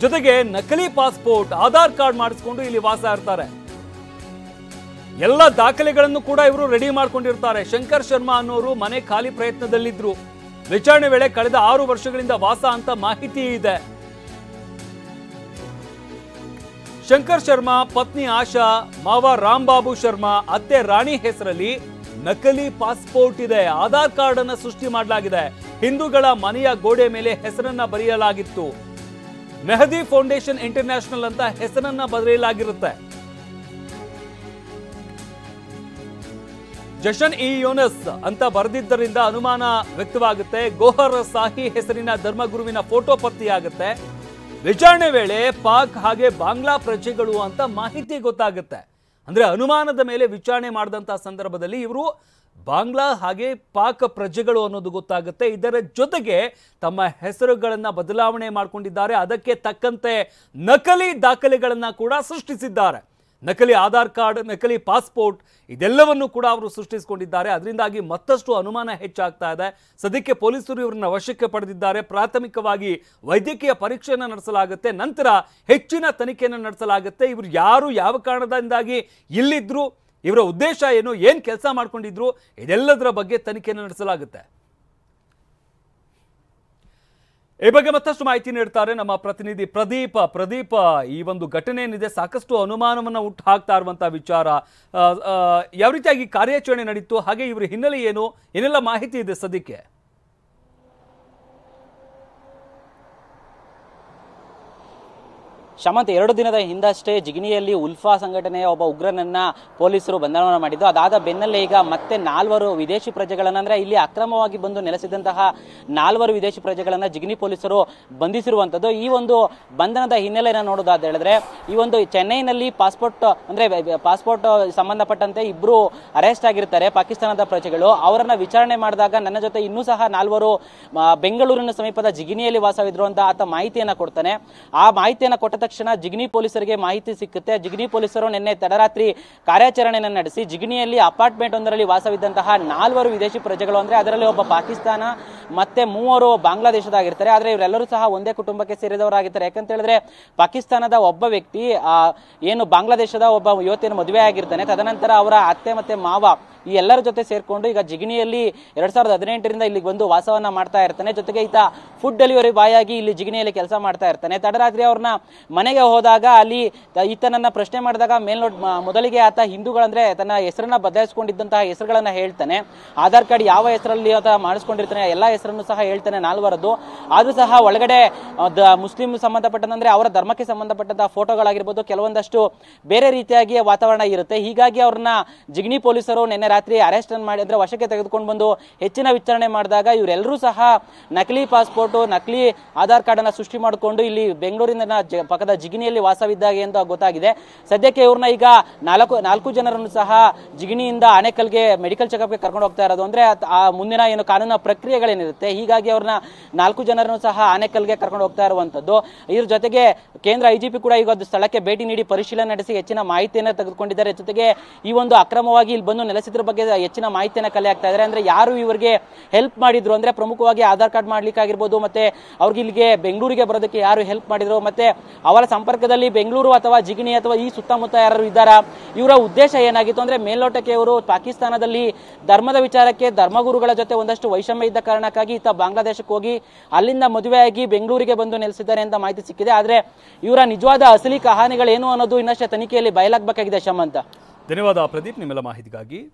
ಜೊತೆಗೆ ನಕಲಿ passport, Aadhaar card ಮಾಡಿಸ್ಕೊಂಡು ಇಲ್ಲಿ ವಾಸ ಇರ್ತಾರೆ. ಎಲ್ಲ ದಾಖಲೆಗಳನ್ನು ಕೂಡ ಇವರು ರೆಡಿ ಮಾಡ್ಕೊಂಡಿರ್ತಾರೆ. ಶಂಕರ್ ಶರ್ಮಾ ಅನ್ನೋರು ಮನೆ ಖಾಲಿ ಪ್ರಯತ್ನದಲ್ಲಿದ್ರು. ವಿಚಾರಣೆ ವೇಳೆ ಕಳೆದ 6 ವರ್ಷಗಳಿಂದ ವಾಸ ಅಂತ ಮಾಹಿತಿ ಇದೆ. ಶಂಕರ್ ಶರ್ಮಾ ಪತ್ನಿ ಆಶಾ, ಮಾವ ರಾಂಬಾಬು ಶರ್ಮಾ, ಅತ್ತೆ ರಾಣಿ ಹೆಸರಲ್ಲಿ ನಕಲಿ ಪಾಸ್ಪೋರ್ಟ್ ಇದೆ. ಆಧಾರ್ ಕಾರ್ಡ್ ಅನ್ನು ಸೃಷ್ಟಿ ಮಾಡಲಾಗಿದೆ. ಹಿಂದೂಗಳ ಮನೆಯ ಗೋಡೆ ಮೇಲೆ ಹೆಸರನ್ನ ಬರೆಯಲಾಗಿತ್ತು. ಮೆಹದಿ ಫೌಂಡೇಶನ್ ಇಂಟರ್ನ್ಯಾಷನಲ್ ಅಂತ ಹೆಸರನ್ನ ಬರೆಯಲಾಗಿರುತ್ತೆ. ಜಶನ್ ಇ ಯೂನಸ್ ಅಂತ ಬರೆದಿದ್ದರಿಂದ ಅನುಮಾನ ವ್ಯಕ್ತವಾಗುತ್ತೆ. ಗೋಹರ್ ಸಾಹಿ ಹೆಸರಿನ ಧರ್ಮಗುರುವಿನ ಫೋಟೋ ಪತ್ತೆಯಾಗುತ್ತೆ. ವಿಚಾರಣೆ ವೇಳೆ ಪಾಕ್ ಹಾಗೆ ಬಾಂಗ್ಲಾ ಪ್ರಜೆಗಳು ಅಂತ ಮಾಹಿತಿ ಗೊತ್ತಾಗುತ್ತೆ. ಅಂದ್ರೆ ಅನುಮಾನದ ಮೇಲೆ ವಿಚಾರಣೆ ಮಾಡಿದಂತಹ ಸಂದರ್ಭದಲ್ಲಿ ಇವರು ಬಾಂಗ್ಲಾ ಹಾಗೆ ಪಾಕ್ ಪ್ರಜೆಗಳು ಅನ್ನೋದು ಗೊತ್ತಾಗುತ್ತೆ. ಇದರ ಜೊತೆಗೆ ತಮ್ಮ ಹೆಸರುಗಳನ್ನ ಬದಲಾವಣೆ ಮಾಡಿಕೊಂಡಿದ್ದಾರೆ. ಅದಕ್ಕೆ ತಕ್ಕಂತೆ ನಕಲಿ ದಾಖಲೆಗಳನ್ನ ಕೂಡ ಸೃಷ್ಟಿಸಿದ್ದಾರೆ. ನಕಲಿ ಆಧಾರ್ ಕಾರ್ಡ್, ನಕಲಿ ಪಾಸ್ಪೋರ್ಟ್ ಇದೆಲ್ಲವನ್ನು ಕೂಡ ಅವರು ಸೃಷ್ಟಿಸಿಕೊಂಡಿದ್ದಾರೆ. ಅದರಿಂದಾಗಿ ಮತ್ತಷ್ಟು ಅನುಮಾನ ಹೆಚ್ಚಾಗ್ತಾ ಇದೆ. ಸದ್ಯಕ್ಕೆ ಪೊಲೀಸರು ಇವರನ್ನ ವಶಕ್ಕೆ ಪಡೆದಿದ್ದಾರೆ. ಪ್ರಾಥಮಿಕವಾಗಿ ವೈದ್ಯಕೀಯ ಪರೀಕ್ಷೆಯನ್ನು ನಡೆಸಲಾಗುತ್ತೆ. ನಂತರ ಹೆಚ್ಚಿನ ತನಿಖೆಯನ್ನು ನಡೆಸಲಾಗುತ್ತೆ. ಇವರು ಯಾರು, ಯಾವ ಕಾರಣದಿಂದಾಗಿ ಇಲ್ಲಿದ್ರು, ಇವರ ಉದ್ದೇಶ ಏನು, ಏನು ಕೆಲಸ ಮಾಡ್ಕೊಂಡಿದ್ರು, ಇದೆಲ್ಲದರ ಬಗ್ಗೆ ತನಿಖೆಯನ್ನು ನಡೆಸಲಾಗುತ್ತೆ. ಈ ಬಗ್ಗೆ ಮತ್ತಷ್ಟು ಮಾಹಿತಿ ನೀಡ್ತಾರೆ ನಮ್ಮ ಪ್ರತಿನಿಧಿ ಪ್ರದೀಪ. ಈ ಒಂದು ಘಟನೆ ಏನಿದೆ ಸಾಕಷ್ಟು ಅನುಮಾನವನ್ನು ಹುಟ್ಟು ಹಾಕ್ತಾ ಇರುವಂತಹ ವಿಚಾರ. ಯಾವ ರೀತಿಯಾಗಿ ಕಾರ್ಯಾಚರಣೆ ನಡೀತು, ಹಾಗೆ ಇವರ ಹಿನ್ನೆಲೆ ಏನು, ಏನೆಲ್ಲ ಮಾಹಿತಿ ಇದೆ ಸದ್ಯಕ್ಕೆ? ಶಮಂತ್, 2 ದಿನದ ಹಿಂದಷ್ಟೇ ಜಿಗಣಿಯಲ್ಲಿ ಉಲ್ಫಾ ಸಂಘಟನೆಯ ಒಬ್ಬ ಉಗ್ರನನ್ನ ಪೊಲೀಸರು ಬಂಧನ ಮಾಡಿದ್ದು. ಅದಾದ ಬೆನ್ನಲ್ಲೇ ಈಗ ಮತ್ತೆ 4 ವಿದೇಶಿ ಪ್ರಜೆಗಳನ್ನ, ಅಂದ್ರೆ ಇಲ್ಲಿ ಅಕ್ರಮವಾಗಿ ಬಂದು ನೆಲೆಸಿದಂತಹ 4 ವಿದೇಶಿ ಪ್ರಜೆಗಳನ್ನ ಜಿಗಣಿ ಪೊಲೀಸರು ಬಂಧಿಸಿರುವಂತದ್ದು. ಈ ಒಂದು ಬಂಧನದ ಹಿನ್ನೆಲೆಯನ್ನು ನೋಡೋದಾದ ಹೇಳಿದ್ರೆ, ಈ ಒಂದು ಚೆನ್ನೈನಲ್ಲಿ ಪಾಸ್ಪೋರ್ಟ್ ಸಂಬಂಧಪಟ್ಟಂತೆ 2 ಅರೆಸ್ಟ್ ಆಗಿರ್ತಾರೆ ಪಾಕಿಸ್ತಾನದ ಪ್ರಜೆಗಳು. ಅವರನ್ನ ವಿಚಾರಣೆ ಮಾಡಿದಾಗ ನನ್ನ ಜೊತೆ ಇನ್ನೂ ಸಹ 4 ಬೆಂಗಳೂರಿನ ಸಮೀಪದ ಜಿಗಣಿಯಲ್ಲಿ ವಾಸವಿದ್ರು ಅಂತ ಆತ ಮಾಹಿತಿಯನ್ನ ಕೊಡ್ತಾನೆ. ಆ ಮಾಹಿತಿಯನ್ನ ಕೊಟ್ಟ ತಕ್ಷಣ ಜಿಗಣಿ ಪೊಲೀಸರಿಗೆ ಮಾಹಿತಿ ಸಿಕ್ಕುತ್ತೆ. ಜಿಗಣಿ ಪೊಲೀಸರು ನಿನ್ನೆ ತಡರಾತ್ರಿ ಕಾರ್ಯಾಚರಣೆಯನ್ನು ನಡೆಸಿ ಜಿಗಣಿಯಲ್ಲಿ ಅಪಾರ್ಟ್ಮೆಂಟ್ ಒಂದರಲ್ಲಿ ವಾಸವಿದ್ದಂತಹ 4 ವಿದೇಶಿ ಪ್ರಜೆಗಳು, ಅಂದ್ರೆ ಅದರಲ್ಲಿ ಒಬ್ಬ ಪಾಕಿಸ್ತಾನ ಮತ್ತೆ 3 ಬಾಂಗ್ಲಾದೇಶದಾಗಿರ್ತಾರೆ. ಆದ್ರೆ ಇವರೆಲ್ಲರೂ ಸಹ ಒಂದೇ ಕುಟುಂಬಕ್ಕೆ ಸೇರಿದವರಾಗಿರ್ತಾರೆ. ಯಾಕಂತ ಹೇಳಿದ್ರೆ ಪಾಕಿಸ್ತಾನದ ಒಬ್ಬ ವ್ಯಕ್ತಿ ಏನು ಬಾಂಗ್ಲಾದೇಶದ ಒಬ್ಬ ಯುವತಿಯನ್ನು ಮದುವೆ ಆಗಿರ್ತಾನೆ. ತದನಂತರ ಅವರ ಅತ್ತೆ ಮತ್ತೆ ಮಾವ ಈ ಎಲ್ಲರ ಜೊತೆ ಸೇರ್ಕೊಂಡು ಈಗ ಜಿಗಣಿಯಲ್ಲಿ 2018ರಿಂದ ಇಲ್ಲಿಗೆ ಬಂದು ವಾಸವನ್ನ ಮಾಡ್ತಾ ಇರ್ತಾನೆ. ಜೊತೆಗೆ ಈತ ಫುಡ್ ಡೆಲಿವರಿ ಬಾಯ್ ಆಗಿ ಇಲ್ಲಿ ಜಿಗಣಿಯಲ್ಲಿ ಕೆಲಸ ಮಾಡ್ತಾ ಇರ್ತಾನೆ. ತಡರಾತ್ರಿ ಅವ್ರನ್ನ ಮನೆಗೆ ಹೋದಾಗ ಅಲ್ಲಿ ಈತನನ್ನ ಪ್ರಶ್ನೆ ಮಾಡಿದಾಗ ಮೊದಲಿಗೆ ಆತ ಹಿಂದೂಗಳಂದ್ರೆ ತನ್ನ ಹೆಸರನ್ನ ಬದಲಾಯಿಸಿಕೊಂಡಿದ್ದಂತಹ ಹೆಸರುಗಳನ್ನ ಹೇಳ್ತಾನೆ. ಆಧಾರ್ ಕಾರ್ಡ್ ಯಾವ ಹೆಸರಲ್ಲಿ ಆತ ಮಾಡಿಸ್ಕೊಂಡಿರ್ತಾನೆ ಎಲ್ಲಾ ಹೆಸರನ್ನು ಸಹ ಹೇಳ್ತಾನೆ 4ರದ್ದು. ಆದ್ರೂ ಸಹ ಒಳಗಡೆ ಮುಸ್ಲಿಂ ಸಂಬಂಧಪಟ್ಟಂದ್ರೆ ಅವರ ಧರ್ಮಕ್ಕೆ ಸಂಬಂಧಪಟ್ಟಂತಹ ಫೋಟೋಗಳಾಗಿರ್ಬೋದು, ಕೆಲವೊಂದಷ್ಟು ಬೇರೆ ರೀತಿಯಾಗಿ ವಾತಾವರಣ ಇರುತ್ತೆ. ಹೀಗಾಗಿ ಅವ್ರನ್ನ ಜಿಗಣಿ ಪೊಲೀಸರು ನಿನ್ನೆ ರಾತ್ರಿ ಅರೆಸ್ಟ್ ಮಾಡಿ ಅಂದ್ರೆ ವಶಕ್ಕೆ ತೆಗೆದುಕೊಂಡು ಬಂದು ಹೆಚ್ಚಿನ ವಿಚಾರಣೆ ಮಾಡಿದಾಗ ಇವರೆಲ್ಲರೂ ಸಹ ನಕಲಿ ಪಾಸ್ಪೋರ್ಟ್, ನಕಲಿ ಆಧಾರ್ ಕಾರ್ಡ್ ಅನ್ನ ಸೃಷ್ಟಿ ಮಾಡಿಕೊಂಡು ಇಲ್ಲಿ ಬೆಂಗಳೂರಿನ ಪಕ್ಕದ ಜಿಗಣಿಯಲ್ಲಿ ವಾಸವಿದ್ದಾಗೆ ಅಂತ ಗೊತ್ತಾಗಿದೆ. ಸದ್ಯಕ್ಕೆ ಇವ್ರನ್ನ ಈಗ 4 ಜನರನ್ನು ಸಹ ಜಿಗಣಿಯಿಂದ ಆನೇಕಲ್ಗೆ ಮೆಡಿಕಲ್ ಚೆಕಪ್ಗೆ ಕರ್ಕೊಂಡು ಹೋಗ್ತಾ ಇರೋದು. ಅಂದ್ರೆ ಆ ಮುಂದಿನ ಏನು ಕಾನೂನಿನ ಪ್ರಕ್ರಿಯೆಗಳೇನಿರುತ್ತೆ, ಹೀಗಾಗಿ ಅವ್ರನ್ನ 4 ಜನರನ್ನು ಸಹ ಆನೇಕಲ್ಗೆ ಕರ್ಕೊಂಡು ಹೋಗ್ತಾ ಇರುವಂತದ್ದು. ಇದ್ರ ಜೊತೆಗೆ ಕೇಂದ್ರ ಐಜಿಪಿ ಕೂಡ ಈಗ ಸ್ಥಳಕ್ಕೆ ಭೇಟಿ ನೀಡಿ ಪರಿಶೀಲನೆ ನಡೆಸಿ ಹೆಚ್ಚಿನ ಮಾಹಿತಿಯನ್ನು ತೆಗೆದುಕೊಂಡಿದ್ದಾರೆ. ಜೊತೆಗೆ ಈ ಒಂದು ಅಕ್ರಮವಾಗಿ ಇಲ್ಲಿ ಬಂದು ನೆಲೆಸಿದ್ರ ಬಗ್ಗೆ ಹೆಚ್ಚಿನ ಮಾಹಿತಿಯನ್ನು ಕಲೆ ಆಗ್ತಾ ಇದ್ದಾರೆ. ಅಂದ್ರೆ ಯಾರು ಇವರಿಗೆ ಹೆಲ್ಪ್ ಮಾಡಿದ್ರು, ಅಂದ್ರೆ ಪ್ರಮುಖವಾಗಿ ಆಧಾರ್ ಕಾರ್ಡ್ ಮಾಡ್ಲಿಕ್ಕೆ ಆಗಿರ್ಬೋದು, ಮತ್ತೆ ಅವ್ರಿಗೆ ಇಲ್ಲಿಗೆ ಬೆಂಗಳೂರಿಗೆ ಬರೋದಕ್ಕೆ ಯಾರು ಹೆಲ್ಪ್ ಮಾಡಿದ್ರು, ಮತ್ತೆ ಅವರ ಸಂಪರ್ಕದಲ್ಲಿ ಬೆಂಗಳೂರು ಅಥವಾ ಜಿಗಣಿ ಅಥವಾ ಈ ಸುತ್ತಮುತ್ತ ಯಾರು ಇದ್ದಾರಾ, ಇವರ ಉದ್ದೇಶ ಏನಾಗಿತ್ತು ಅಂದ್ರೆ ಮೇಲ್ನೋಟಕ್ಕೆ ಇವರು ಪಾಕಿಸ್ತಾನದಲ್ಲಿ ಧರ್ಮದ ವಿಚಾರಕ್ಕೆ ಧರ್ಮಗುರುಗಳ ಜೊತೆ ಒಂದಷ್ಟು ವೈಷಮ್ಯ ಇದ್ದ ಕಾರಣಕ್ಕಾಗಿ ಈತ ಬಾಂಗ್ಲಾದೇಶಕ್ಕೆ ಹೋಗಿ ಅಲ್ಲಿಂದ ಮದುವೆಯಾಗಿ ಬೆಂಗಳೂರಿಗೆ ಬಂದು ನೆಲೆಸಿದ್ದಾರೆ ಅಂತ ಮಾಹಿತಿ ಸಿಕ್ಕಿದೆ. ಆದ್ರೆ ಇವರ ನಿಜವಾದ ಅಸಲಿ ಕಹಾನಿಗಳೇನು ಅನ್ನೋದು ಇನ್ನಷ್ಟೇ ತನಿಖೆಯಲ್ಲಿ ಬಯಲಾಗಬೇಕಾಗಿದೆ. ಶಮಂತ, ಧನ್ಯವಾದ ಪ್ರದೀಪ್ ನಿಮ್ಮೆಲ್ಲ ಮಾಹಿತಿಗಾಗಿ.